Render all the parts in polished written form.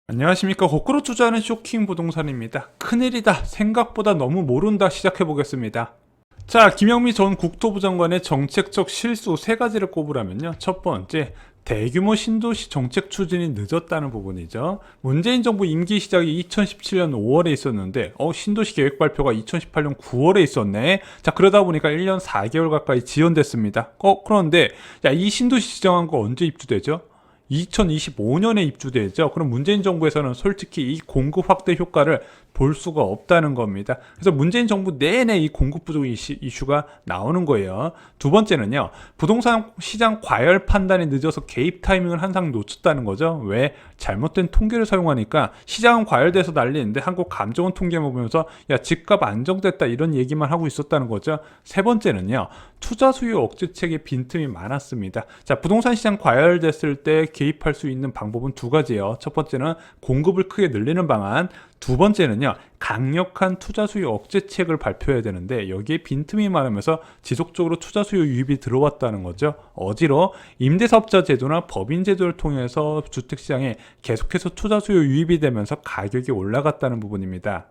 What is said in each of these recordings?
안녕하십니까. 거꾸로 투자하는 쇼킹 부동산입니다. 큰일이다, 생각보다 너무 모른다, 시작해보겠습니다. 자, 김영미 전 국토부 장관의 정책적 실수 세 가지를 꼽으라면요, 첫 번째, 대규모 신도시 정책 추진이 늦었다는 부분이죠. 문재인 정부 임기 시작이 2017년 5월에 있었는데 신도시 계획 발표가 2018년 9월에 있었네. 자, 그러다 보니까 1년 4개월 가까이 지연됐습니다. 그런데 이 신도시 지정한 거 언제 입주되죠? 2025년에 입주되죠. 그럼 문재인 정부에서는 솔직히 이 공급 확대 효과를 볼 수가 없다는 겁니다. 그래서 문재인 정부 내내 이 공급 부족 이슈가 나오는 거예요. 두 번째는요, 부동산 시장 과열 판단이 늦어서 개입 타이밍을 항상 놓쳤다는 거죠. 왜? 잘못된 통계를 사용하니까 시장은 과열돼서 난리인데 한국감정원 통계만 보면서 야, 집값 안정됐다 이런 얘기만 하고 있었다는 거죠. 세 번째는요, 투자 수요 억제책의 빈틈이 많았습니다. 자, 부동산 시장 과열됐을 때 개입할 수 있는 방법은 두 가지예요. 첫 번째는 공급을 크게 늘리는 방안, 두 번째는요, 강력한 투자 수요 억제책을 발표해야 되는데 여기에 빈틈이 많으면서 지속적으로 투자 수요 유입이 들어왔다는 거죠. 어지러 임대사업자 제도나 법인 제도를 통해서 주택시장에 계속해서 투자 수요 유입이 되면서 가격이 올라갔다는 부분입니다.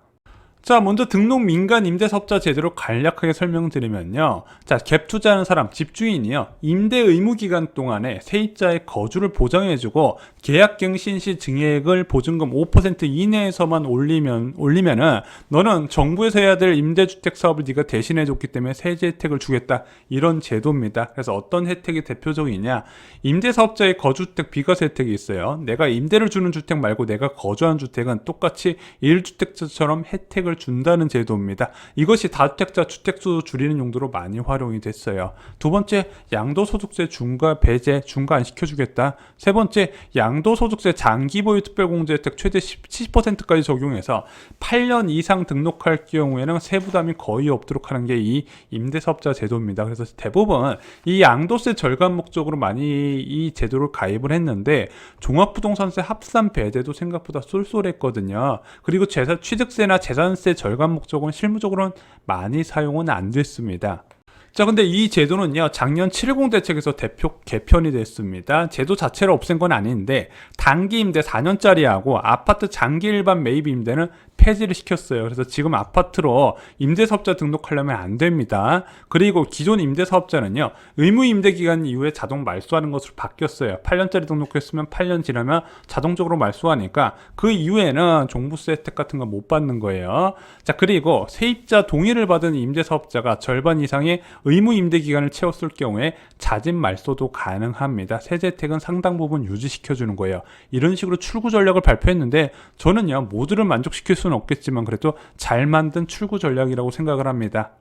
자, 먼저 등록 민간 임대사업자 제도를 간략하게 설명드리면요, 자, 갭 투자하는 사람, 집주인이요, 임대 의무 기간 동안에 세입자의 거주를 보장해주고 계약갱신 시 증액을 보증금 5% 이내에서만 올리면은 너는 정부에서 해야 될 임대주택 사업을 네가 대신해줬기 때문에 세제 혜택을 주겠다, 이런 제도입니다. 그래서 어떤 혜택이 대표적이냐, 임대사업자의 거주주택 비과세 혜택이 있어요. 내가 임대를 주는 주택 말고 내가 거주한 주택은 똑같이 1주택자처럼 혜택을 준다는 제도입니다. 이것이 다주택자 주택수 줄이는 용도로 많이 활용이 됐어요. 두 번째, 양도소득세 중과 배제 중과 안 시켜주겠다. 세 번째, 양도소득세 장기보유 특별공제 혜택 최대 70%까지 적용해서 8년 이상 등록할 경우에는 세부담이 거의 없도록 하는 게 이 임대사업자 제도입니다. 그래서 대부분 이 양도세 절감 목적으로 많이 이 제도를 가입을 했는데 종합부동산세 합산 배제도 생각보다 쏠쏠했거든요. 그리고 취득세나 재산세 절감 목적은 실무적으로는 많이 사용은 안 됐습니다. 자, 근데 이 제도는요, 작년 710 대책에서 대폭 개편이 됐습니다. 제도 자체를 없앤 건 아닌데 단기 임대 4년짜리하고 아파트 장기 일반 매입 임대는 폐지를 시켰어요. 그래서 지금 아파트로 임대사업자 등록하려면 안 됩니다. 그리고 기존 임대사업자는요, 의무 임대 기간 이후에 자동 말소하는 것으로 바뀌었어요. 8년짜리 등록했으면 8년 지나면 자동적으로 말소하니까 그 이후에는 종부세 혜택 같은 거 못 받는 거예요. 자, 그리고 세입자 동의를 받은 임대사업자가 절반 이상의 의무 임대 기간을 채웠을 경우에 자진 말소도 가능합니다. 세제 혜택은 상당 부분 유지시켜주는 거예요. 이런 식으로 출구 전략을 발표했는데 저는요, 모두를 만족시킬 수는 없겠지만 그래도 잘 만든 출구 전략이라고 생각을 합니다.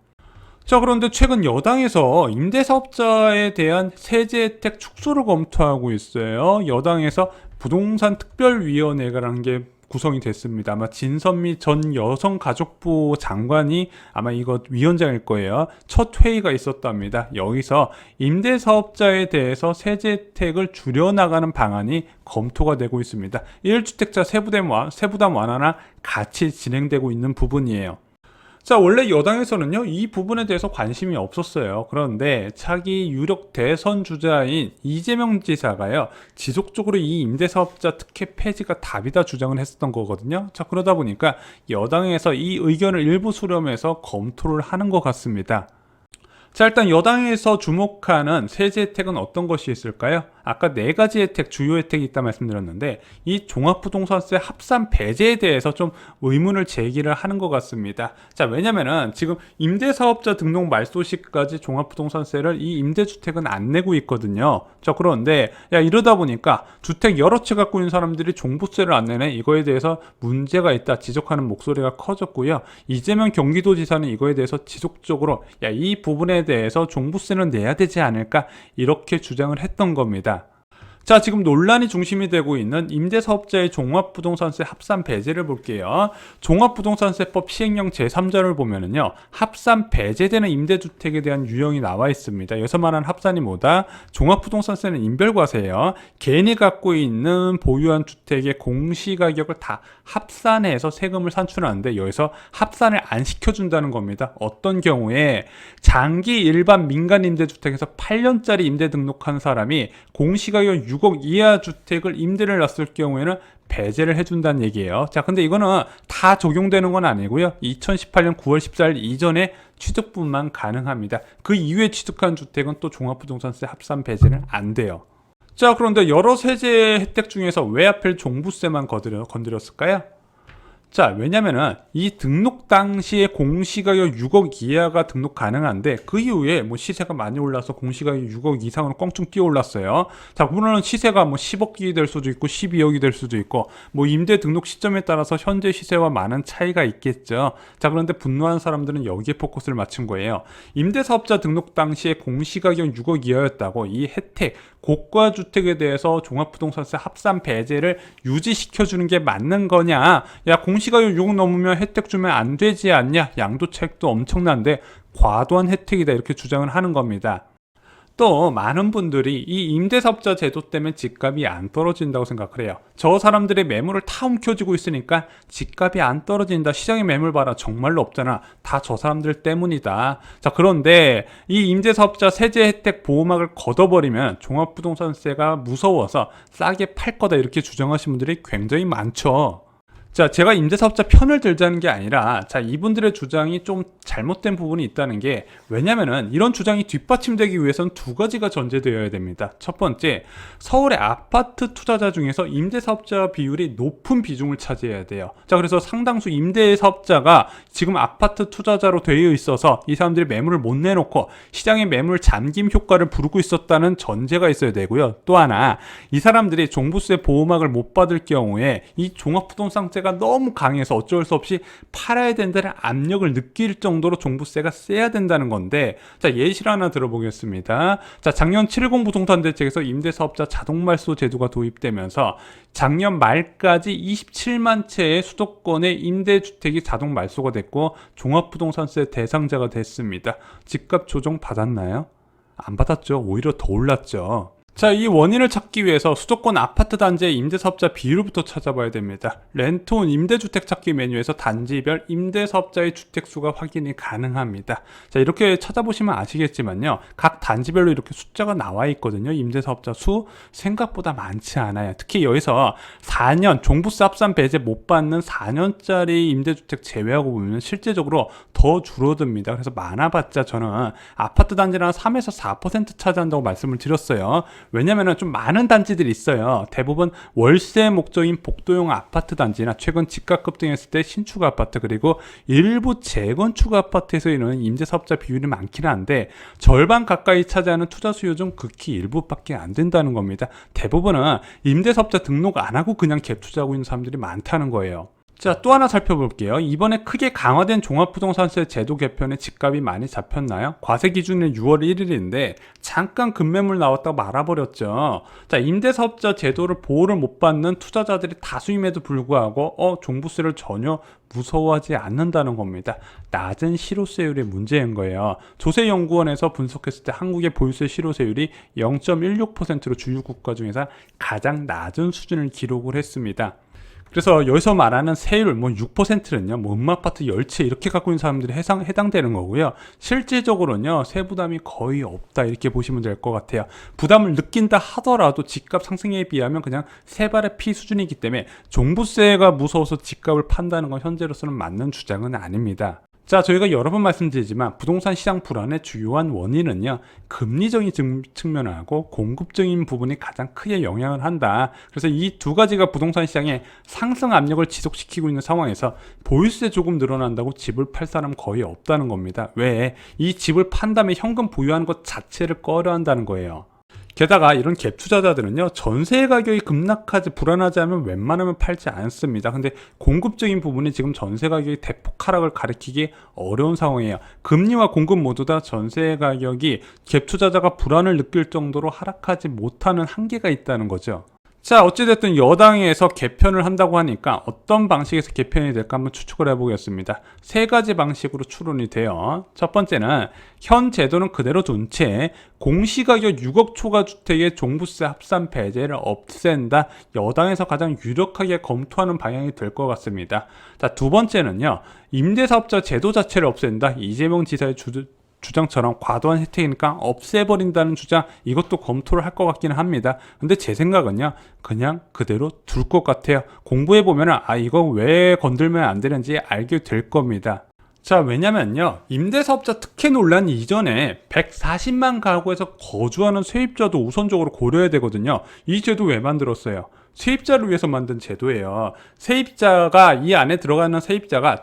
자, 그런데 최근 여당에서 임대사업자에 대한 세제 혜택 축소를 검토하고 있어요. 여당에서 부동산 특별위원회라는 게 구성이 됐습니다. 아마 진선미 전 여성가족부 장관이 아마 이거 위원장일 거예요. 첫 회의가 있었답니다. 여기서 임대사업자에 대해서 세제 혜택을 줄여나가는 방안이 검토가 되고 있습니다. 1주택자 세부담 완화나 같이 진행되고 있는 부분이에요. 자, 원래 여당에서는요, 이 부분에 대해서 관심이 없었어요. 그런데 차기 유력 대선 주자인 이재명 지사가요, 지속적으로 이 임대사업자 특혜 폐지가 답이다 주장을 했었던 거거든요. 자, 그러다 보니까 여당에서 이 의견을 일부 수렴해서 검토를 하는 것 같습니다. 자, 일단 여당에서 주목하는 세제 혜택은 어떤 것이 있을까요? 아까 네 가지 혜택, 주요 혜택이 있다 말씀드렸는데 이 종합부동산세 합산 배제에 대해서 좀 의문을 제기를 하는 것 같습니다. 자, 왜냐면은 지금 임대사업자 등록 말소 시까지 종합부동산세를 이 임대주택은 안 내고 있거든요. 자, 그런데 이러다 보니까 주택 여러 채 갖고 있는 사람들이 종부세를 안 내네, 이거에 대해서 문제가 있다 지적하는 목소리가 커졌고요. 이재명 경기도지사는 이거에 대해서 지속적으로 이 부분에 대해서 종부세는 내야 되지 않을까, 이렇게 주장을 했던 겁니다. 자, 지금 논란이 중심이 되고 있는 임대사업자의 종합부동산세 합산 배제를 볼게요. 종합부동산세법 시행령 제3조를 보면은요, 합산 배제되는 임대주택에 대한 유형이 나와 있습니다. 여기서 말하는 합산이 뭐다? 종합부동산세는 인별과세예요. 개인이 갖고 있는 보유한 주택의 공시가격을 다 합산해서 세금을 산출하는데, 여기서 합산을 안 시켜준다는 겁니다. 어떤 경우에 장기 일반 민간 임대주택에서 8년짜리 임대 등록한 사람이 공시가격 6억 이하 주택을 임대를 놨을 경우에는 배제를 해준다는 얘기예요. 자, 근데 이거는 다 적용되는 건 아니고요. 2018년 9월 14일 이전에 취득분만 가능합니다. 그 이후에 취득한 주택은 또 종합부동산세 합산 배제는 안 돼요. 자, 그런데 여러 세제 혜택 중에서 왜 하필 종부세만 건드렸을까요? 자, 왜냐면은 이 등록 당시에 공시가격 6억 이하가 등록 가능한데, 그 이후에 뭐 시세가 많이 올라서 공시가격 6억 이상으로 껑충 뛰어 올랐어요. 자, 물론 시세가 뭐 10억이 될 수도 있고 12억이 될 수도 있고, 뭐 임대 등록 시점에 따라서 현재 시세와 많은 차이가 있겠죠. 자, 그런데 분노한 사람들은 여기에 포커스를 맞춘 거예요. 임대사업자 등록 당시에 공시가격 6억 이하였다고 이 혜택, 고가 주택에 대해서 종합부동산세 합산 배제를 유지시켜주는 게 맞는 거냐? 야, 공시가격 6억 넘으면 혜택 주면 안 되지 않냐? 양도 차익도 엄청난데 과도한 혜택이다, 이렇게 주장을 하는 겁니다. 또 많은 분들이 이 임대사업자 제도 때문에 집값이 안 떨어진다고 생각을 해요. 저 사람들의 매물을 다 움켜쥐고 있으니까 집값이 안 떨어진다, 시장의 매물 봐라, 정말로 없잖아, 다 저 사람들 때문이다. 자, 그런데 이 임대사업자 세제 혜택 보호막을 걷어버리면 종합부동산세가 무서워서 싸게 팔 거다, 이렇게 주장하시는 분들이 굉장히 많죠. 자, 제가 임대사업자 편을 들자는 게 아니라, 자, 이분들의 주장이 좀 잘못된 부분이 있다는 게, 왜냐면은 이런 주장이 뒷받침되기 위해서는 두 가지가 전제되어야 됩니다. 첫 번째, 서울의 아파트 투자자 중에서 임대사업자 비율이 높은 비중을 차지해야 돼요. 자, 그래서 상당수 임대사업자가 지금 아파트 투자자로 되어 있어서 이 사람들이 매물을 못 내놓고 시장의 매물 잠김 효과를 부르고 있었다는 전제가 있어야 되고요. 또 하나, 이 사람들이 종부세 보호막을 못 받을 경우에 이 종합부동산세가 너무 강해서 어쩔 수 없이 팔아야 된다는 압력을 느낄 정도로 종부세가 세야 된다는 건데, 자, 예시를 하나 들어보겠습니다. 자, 작년 710 부동산 대책에서 임대사업자 자동말소 제도가 도입되면서 작년 말까지 27만 채의 수도권의 임대주택이 자동 말소가 됐고 종합부동산세 대상자가 됐습니다. 집값 조정 받았나요? 안 받았죠. 오히려 더 올랐죠. 자, 이 원인을 찾기 위해서 수도권 아파트 단지의 임대사업자 비율부터 찾아봐야 됩니다. 렌트온 임대주택 찾기 메뉴에서 단지별 임대사업자의 주택수가 확인이 가능합니다. 자, 이렇게 찾아보시면 아시겠지만요, 각 단지별로 이렇게 숫자가 나와 있거든요. 임대사업자 수 생각보다 많지 않아요. 특히 여기서 4년 종부세 합산 배제 못 받는 4년짜리 임대주택 제외하고 보면 실제적으로 더 줄어듭니다. 그래서 많아봤자 저는 아파트 단지는 3에서 4% 차지한다고 말씀을 드렸어요. 왜냐면은 좀 많은 단지들이 있어요. 대부분 월세 목적인 복도용 아파트 단지나 최근 집값 급등했을 때 신축 아파트, 그리고 일부 재건축 아파트에서는 임대사업자 비율이 많기는 한데 절반 가까이 차지하는 투자 수요 중 극히 일부밖에 안 된다는 겁니다. 대부분은 임대사업자 등록 안 하고 그냥 갭 투자하고 있는 사람들이 많다는 거예요. 자, 또 하나 살펴볼게요. 이번에 크게 강화된 종합부동산세 제도 개편에 집값이 많이 잡혔나요? 과세 기준은 6월 1일인데 잠깐 급매물 나왔다고 말아버렸죠. 자, 임대사업자 제도를 보호를 못 받는 투자자들이 다수임에도 불구하고 종부세를 전혀 무서워하지 않는다는 겁니다. 낮은 실효세율의 문제인 거예요. 조세연구원에서 분석했을 때 한국의 보유세 실효세율이 0.16%로 주요 국가 중에서 가장 낮은 수준을 기록을 했습니다. 그래서 여기서 말하는 세율 6%는요, 음마아파트 10채 이렇게 갖고 있는 사람들이 해당되는 거고요. 실질적으로는요, 세부담이 거의 없다, 이렇게 보시면 될 것 같아요. 부담을 느낀다 하더라도 집값 상승에 비하면 그냥 세 발의 피 수준이기 때문에 종부세가 무서워서 집값을 판다는 건 현재로서는 맞는 주장은 아닙니다. 자, 저희가 여러 번 말씀드리지만 부동산 시장 불안의 주요한 원인은요, 금리적인 측면하고 공급적인 부분이 가장 크게 영향을 한다. 그래서 이 두 가지가 부동산 시장에 상승 압력을 지속시키고 있는 상황에서 보유세 조금 늘어난다고 집을 팔 사람 거의 없다는 겁니다. 왜? 이 집을 판 다음에 현금 보유하는 것 자체를 꺼려 한다는 거예요. 게다가 이런 갭 투자자들은요, 전세 가격이 급락하지 불안하지 않으면 웬만하면 팔지 않습니다. 근데 공급적인 부분이 지금 전세 가격이 대폭 하락을 가리키기 어려운 상황이에요. 금리와 공급 모두 다 전세 가격이 갭 투자자가 불안을 느낄 정도로 하락하지 못하는 한계가 있다는 거죠. 자, 어찌됐든 여당에서 개편을 한다고 하니까 어떤 방식에서 개편이 될까 한번 추측을 해보겠습니다. 세 가지 방식으로 추론이 돼요. 첫 번째는 현 제도는 그대로 둔 채 공시가격 6억 초과 주택의 종부세 합산 배제를 없앤다. 여당에서 가장 유력하게 검토하는 방향이 될 것 같습니다. 자, 두 번째는요, 임대사업자 제도 자체를 없앤다. 이재명 지사의 주장처럼 과도한 혜택이니까 없애버린다는 주장, 이것도 검토를 할 것 같기는 합니다. 근데 제 생각은요, 그냥 그대로 둘 것 같아요. 공부해보면 이거 왜 건들면 안 되는지 알게 될 겁니다. 자, 왜냐면요, 임대사업자 특혜 논란 이전에 140만 가구에서 거주하는 세입자도 우선적으로 고려해야 되거든요. 이 제도 왜 만들었어요? 세입자를 위해서 만든 제도예요. 세입자가, 이 안에 들어가는 세입자가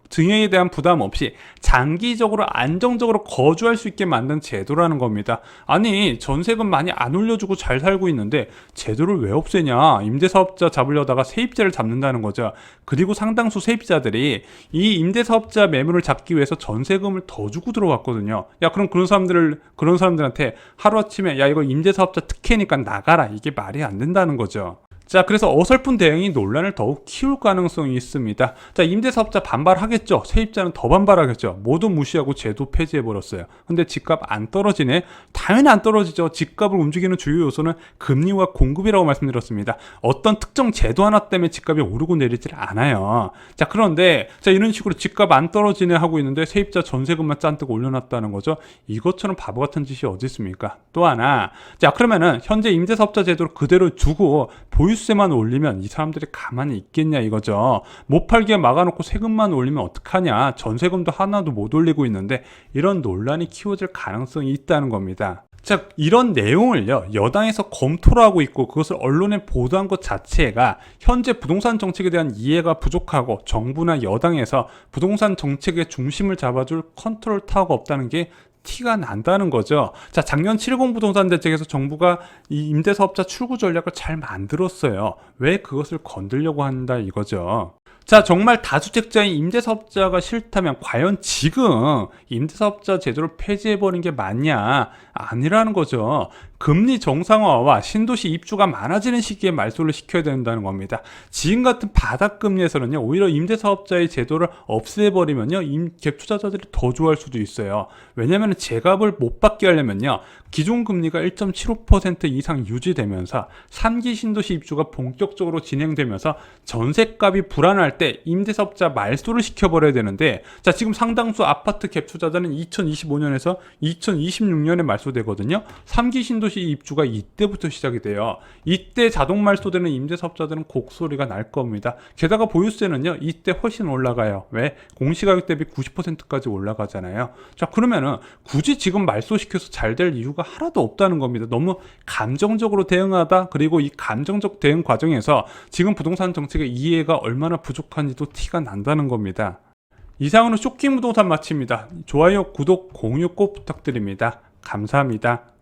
증액에 대한 부담 없이 장기적으로 안정적으로 거주할 수 있게 만든 제도라는 겁니다. 아니, 전세금 많이 안 올려주고 잘 살고 있는데 제도를 왜 없애냐? 임대사업자 잡으려다가 세입자를 잡는다는 거죠. 그리고 상당수 세입자들이 이 임대사업자 매물을 잡기 위해서 전세금을 더 주고 들어왔거든요. 야, 그럼 그런 사람들한테 하루아침에 야, 이거 임대사업자 특혜니까 나가라, 이게 말이 안 된다는 거죠. 자, 그래서 어설픈 대응이 논란을 더욱 키울 가능성이 있습니다. 자, 임대사업자 반발하겠죠. 세입자는 더 반발하겠죠. 모두 무시하고 제도 폐지해버렸어요. 근데 집값 안 떨어지네? 당연히 안 떨어지죠. 집값을 움직이는 주요 요소는 금리와 공급이라고 말씀드렸습니다. 어떤 특정 제도 하나 때문에 집값이 오르고 내리질 않아요. 자, 그런데 이런 식으로 집값 안 떨어지네 하고 있는데 세입자 전세금만 짠뜩 올려놨다는 거죠. 이것처럼 바보 같은 짓이 어디 있습니까? 또 하나, 자, 그러면은 현재 임대사업자 제도를 그대로 두고 보유세만 올리면 이 사람들이 가만히 있겠냐 이거죠. 못 팔게 막아놓고 세금만 올리면 어떡하냐. 전세금도 하나도 못 올리고 있는데, 이런 논란이 키워질 가능성이 있다는 겁니다. 자, 이런 내용을요, 여당에서 검토를 하고 있고 그것을 언론에 보도한 것 자체가 현재 부동산 정책에 대한 이해가 부족하고 정부나 여당에서 부동산 정책의 중심을 잡아줄 컨트롤 타워가 없다는 게 티가 난다는 거죠. 자, 작년 7.10 부동산 대책에서 정부가 이 임대사업자 출구 전략을 잘 만들었어요. 왜 그것을 건들려고 한다 이거죠. 자, 정말 다주택자인 임대사업자가 싫다면 과연 지금 임대사업자 제도를 폐지해버린 게 맞냐? 아니라는 거죠. 금리 정상화와 신도시 입주가 많아지는 시기에 말소를 시켜야 된다는 겁니다. 지금 같은 바닥금리에서는요, 오히려 임대사업자의 제도를 없애버리면요, 갭 투자자들이 더 좋아할 수도 있어요. 왜냐하면 제값을 못 받게 하려면요, 기존 금리가 1.75% 이상 유지되면서 3기 신도시 입주가 본격적으로 진행되면서 전세값이 불안할 때 임대사업자 말소를 시켜버려야 되는데, 자, 지금 상당수 아파트 갭 투자자는 2025년에서 2026년에 말소되거든요. 3기 신도시 입주가 이때부터 시작이 돼요. 이때 자동 말소되는 임대사업자들은 곡소리가 날 겁니다. 게다가 보유세는요, 이때 훨씬 올라가요. 왜? 공시가격 대비 90%까지 올라가잖아요. 자, 그러면은 굳이 지금 말소시켜서 잘 될 이유가 하나도 없다는 겁니다. 너무 감정적으로 대응하다, 그리고 이 감정적 대응 과정에서 지금 부동산 정책의 이해가 얼마나 부족한지도 티가 난다는 겁니다. 이상으로 쇼킹 부동산 마칩니다. 좋아요, 구독, 공유 꼭 부탁드립니다. 감사합니다.